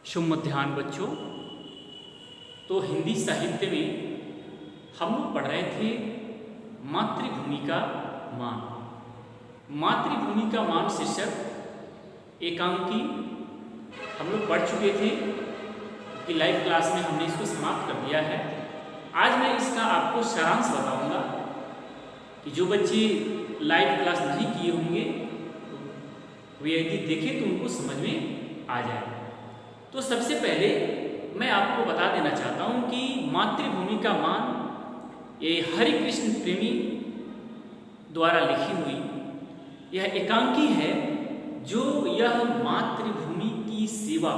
शुभ मध्याह्न बच्चों। तो हिंदी साहित्य में हम लोग पढ़ रहे थे मातृभूमि का मान। मातृभूमि का मान शीर्षक एकांकी हम लोग पढ़ चुके थे कि लाइव क्लास में हमने इसको समाप्त कर दिया है। आज मैं इसका आपको सारांश बताऊंगा कि जो बच्चे लाइव क्लास नहीं किए होंगे वे यदि देखें तो उनको समझ में आ जाए। तो सबसे पहले मैं आपको बता देना चाहता हूं कि मातृभूमि का मान ये हरिकृष्ण प्रेमी द्वारा लिखी हुई यह एकांकी है, जो यह मातृभूमि की सेवा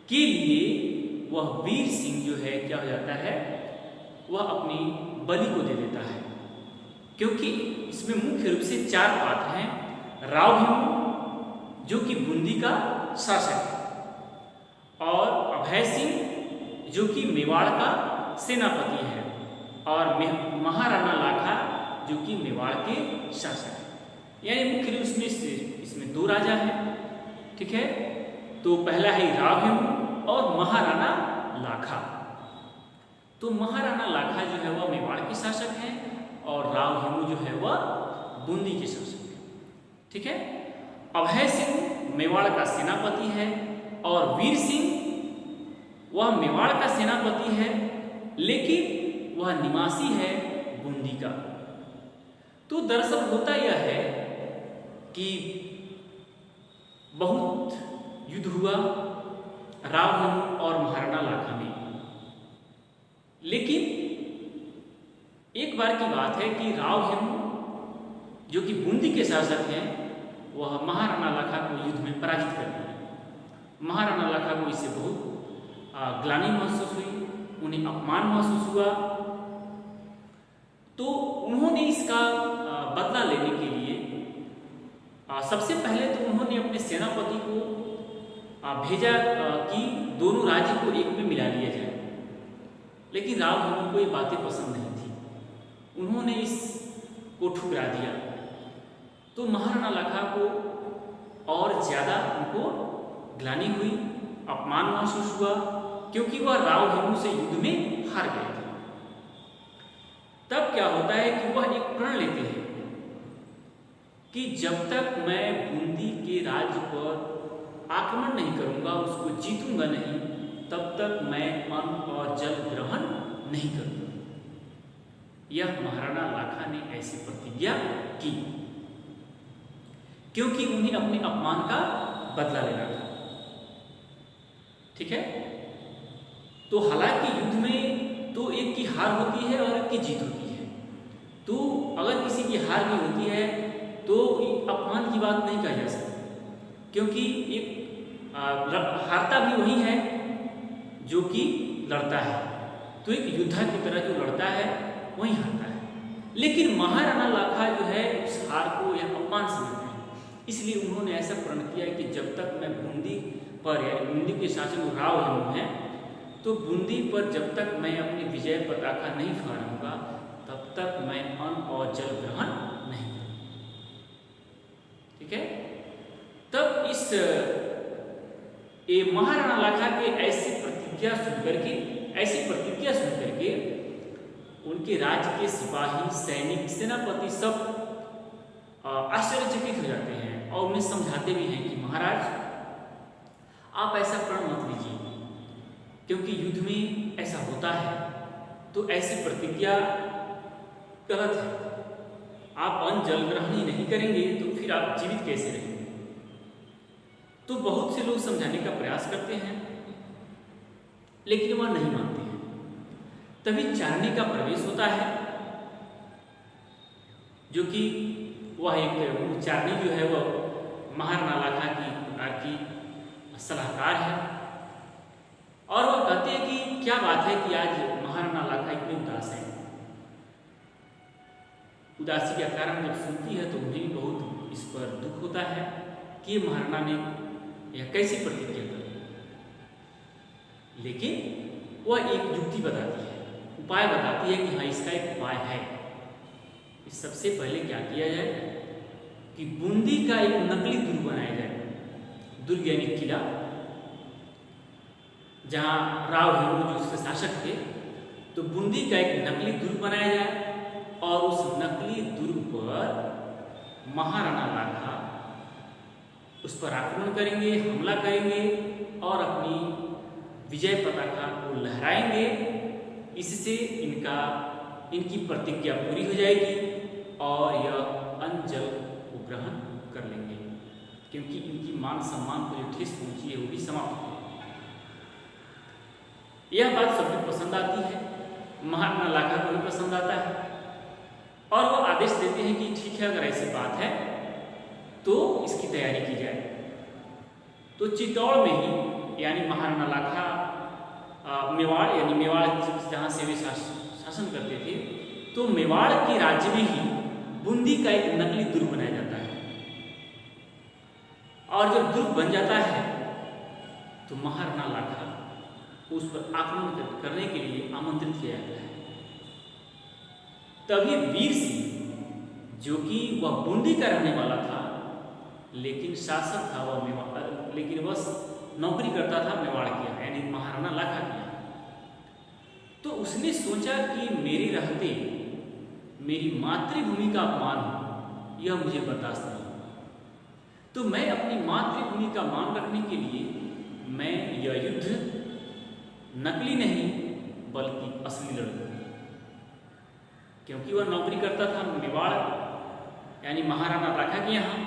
के लिए वह वीर सिंह जो है क्या हो जाता है, वह अपनी बलि को दे देता है। क्योंकि इसमें मुख्य रूप से चार पात्र हैं। राव हेमू जो कि बूंदी का शासक है, और अभय सिंह जो कि मेवाड़ का सेनापति है, और महाराणा लाखा जो कि मेवाड़ के शासक है। यानी मुख्य रूप में इसमें दो राजा हैं, ठीक है। तो पहला है राव हेमू और महाराणा लाखा। तो महाराणा लाखा जो है वह मेवाड़ के शासक हैं और राव हेमू जो है वह बूंदी के शासक हैं, ठीक है। अभय सिंह मेवाड़ का सेनापति है और वीर सिंह वह मेवाड़ का सेनापति है, लेकिन वह निवासी है बूंदी का। तो दरअसल होता यह है कि बहुत युद्ध हुआ राव हेमू और महाराणा लाखा में, लेकिन एक बार की बात है कि राव हेमू जो कि बूंदी के शासक हैं वह महाराणा लाखा को युद्ध में पराजित कर दिया। महाराणा लाखा को इससे बहुत ग्लानि महसूस हुई, उन्हें अपमान महसूस हुआ। तो उन्होंने इसका बदला लेने के लिए सबसे पहले तो उन्होंने अपने सेनापति को भेजा कि दोनों राज्य को एक में मिला लिया जाए, लेकिन राव हेमू को ये बातें पसंद नहीं थी। उन्होंने इसको ठुकरा दिया। तो महाराणा लाखा को और ज़्यादा उनको ग्लानि हुई, अपमान महसूस हुआ, क्योंकि वह राव हेमू से युद्ध में हार गए थे। तब क्या होता है कि वह एक प्रण लेते हैं कि जब तक मैं बूंदी के राज्य पर आक्रमण नहीं करूंगा, उसको जीतूंगा नहीं, तब तक मैं अन्न और जल ग्रहण नहीं करूंगा। यह महाराणा लाखा ने ऐसी प्रतिज्ञा की, क्योंकि उन्हें अपने अपमान का बदला लेना था, ठीक है। तो हालांकि युद्ध में तो एक की हार होती है और एक की जीत होती है। तो अगर किसी की हार भी होती है तो अपमान की बात नहीं कहा जा सकती, क्योंकि एक हारता भी वही है जो कि लड़ता है। तो एक योद्धा की तरह जो लड़ता है वही हारता है। लेकिन महाराणा लाखा जो है उस हार को या अपमान समझते हैं, इसलिए उन्होंने ऐसा प्रण किया कि जब तक मैं बूंदी पर या बूंदी के शासक राव हेमू हैं, तो बूंदी पर जब तक मैं अपनी विजय पताका नहीं फहराऊंगा तब तक मैं अन्न और जल ग्रहण नहीं करूंगा, ठीक है। तब इस महाराणा लाखा के ऐसी प्रतिज्ञा सुन करके उनके राज्य के सिपाही, सैनिक, सेनापति सब आश्चर्यचकित हो जाते हैं और उन्हें समझाते भी हैं कि महाराज आप ऐसा प्रण मत लीजिए, क्योंकि युद्ध में ऐसा होता है। तो ऐसी प्रतिज्ञा गलत है। आप अन्न जल ग्रहण ही नहीं करेंगे तो फिर आप जीवित कैसे रहेंगे। तो बहुत से लोग समझाने का प्रयास करते हैं, लेकिन वह नहीं मानते हैं। तभी चारणी का प्रवेश होता है, जो कि वह एक चारणी जो है वह महाराणा लाखा की सलाहकार है, और वह कहते हैं कि क्या बात है कि आज महाराणा लाखा इतने उदास हैं। उदासी का कारण जब सुनती है तो उन्हें भी बहुत इस पर दुख होता है कि महाराणा ने यह कैसी प्रतिज्ञा कर। लेकिन वह एक युक्ति बताती है, उपाय बताती है कि हाँ इसका एक उपाय है। सबसे पहले क्या किया जाए कि बूंदी का एक नकली दुर्ग बनाया जाए, दुर्ग यानी किला, जहाँ राव हिमू जो उसके शासक थे, तो बूंदी का एक नकली दुर्ग बनाया जाए और उस नकली दुर्ग पर महाराणा लाखा उस पर आक्रमण करेंगे, हमला करेंगे और अपनी विजय पताका को लहराएंगे। इससे इनकी प्रतिज्ञा पूरी हो जाएगी और यह अंजल को ग्रहण कर लेंगे, क्योंकि इनकी मान सम्मान को जो ठेस पहुंची है वो भी समाप्त हो। यह बात सबको पसंद आती है, महाराणा लाखा को भी पसंद आता है और वो आदेश देते हैं कि ठीक है, अगर ऐसी बात है तो इसकी तैयारी की जाए। तो चित्तौड़ में ही, यानी महाराणा लाखा मेवाड़, यानी मेवाड़ जहाँ से वे शासन करते थे, तो मेवाड़ के राज्य में ही बूंदी का एक नकली दुर्ग बनाया जाता है और जब दुर्ग बन जाता है तो महाराणा लाखा उस पर आक्रमण करने के लिए आमंत्रित किया जाता है। तभी वीर सिंह, जो कि वह बूंदी का रहने वाला था लेकिन शासक था वह मेवाड़, लेकिन वह नौकरी करता था मेवाड़ किया, यानी महाराणा लाखा किया, तो उसने सोचा कि मेरे रहते मेरी मातृभूमि का अपमान हो, यह मुझे बर्दाश्त नहीं। तो मैं अपनी मातृभूमि का मान रखने के लिए मैं यह युद्ध नकली नहीं बल्कि असली लड़ूंगा, क्योंकि वह नौकरी करता था मेवाड़ यानी महाराणा लाखा के यहाँ,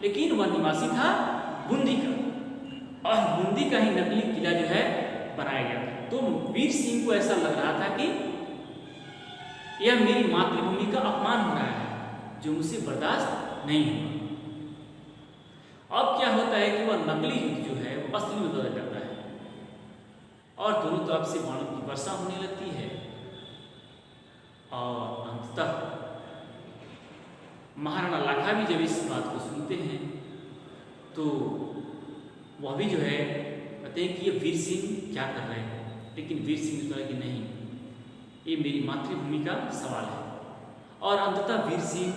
लेकिन वह निवासी था बूंदी का और बूंदी का ही नकली किला जो है बनाया गया था। तो वीर सिंह को ऐसा लग रहा था कि यह मेरी मातृभूमि का अपमान हो रहा है, जो मुझे बर्दाश्त नहीं हुआ। अब क्या होता है कि वह नकली युद्ध जो है वो असली में बदल जाता है और दोनों तरफ से बाणों की वर्षा होने लगती है और अंततः महाराणा लाखा भी जब इस बात को सुनते हैं तो वह भी जो है कहते हैं कि ये वीर सिंह क्या कर रहे हैं, लेकिन वीर सिंह ने कहा कि नहीं, ये मेरी मातृभूमि का सवाल है। और अंततः वीर सिंह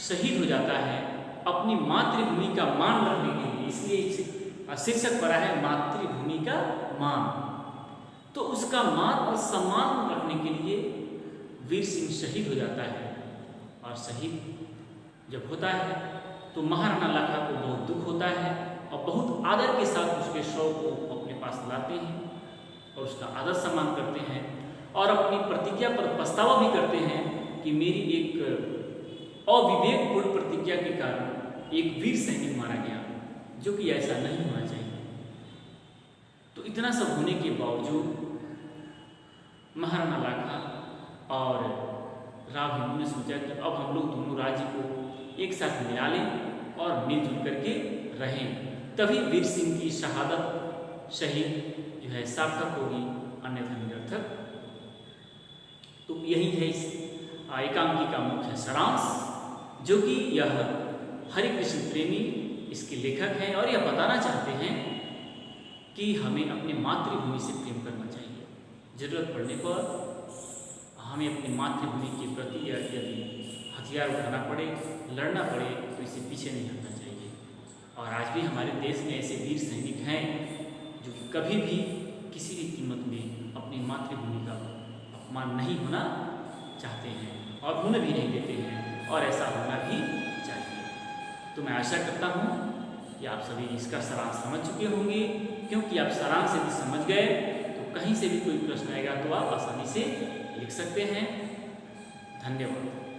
शहीद हो जाता है अपनी मातृभूमि का मान रखने के लिए, इसलिए शीर्षक पड़ा है मातृभूमि का मान। तो उसका मान और सम्मान रखने के लिए वीर सिंह शहीद हो जाता है और शहीद जब होता है तो महाराणा लाखा को बहुत दुख होता है और बहुत आदर के साथ उसके शव को अपने पास लाते हैं और उसका आदर सम्मान करते हैं और अपनी प्रतिज्ञा पर पछतावा भी करते हैं कि मेरी एक अविवेकपूर्ण प्रतिज्ञा के कारण एक वीर सैनिक मारा गया, जो कि ऐसा नहीं होना चाहिए। तो इतना सब होने के बावजूद महाराणा लाखा और राव हिमू ने सोचा कि अब हम लोग दोनों राज्य को एक साथ मिला लें और मिलजुल करके रहें, तभी वीर सिंह की शहादत शहीद जो है सार्थक होगी, अन्यथा निरर्थक। तो यही है इस एकांकी का मुख्य सारांश, जो कि यह हरिकृष्ण प्रेमी इसके लेखक हैं और यह बताना चाहते हैं कि हमें अपनी मातृभूमि से प्रेम करना चाहिए। जरूरत पड़ने पर हमें अपनी मातृभूमि के प्रति यदि हथियार उठाना पड़े, लड़ना पड़े, तो इससे पीछे नहीं हटना चाहिए। और आज भी हमारे देश में ऐसे वीर सैनिक हैं जो कि कभी भी किसी भी कीमत में अपनी मातृभूमि का अपमान नहीं होना चाहते हैं और होने भी नहीं देते हैं, और ऐसा होना भी चाहिए। तो मैं आशा करता हूँ कि आप सभी इसका सारांश समझ चुके होंगे, क्योंकि आप सारांश यदि समझ गए तो कहीं से भी कोई प्रश्न आएगा तो आप आसानी से लिख सकते हैं। धन्यवाद।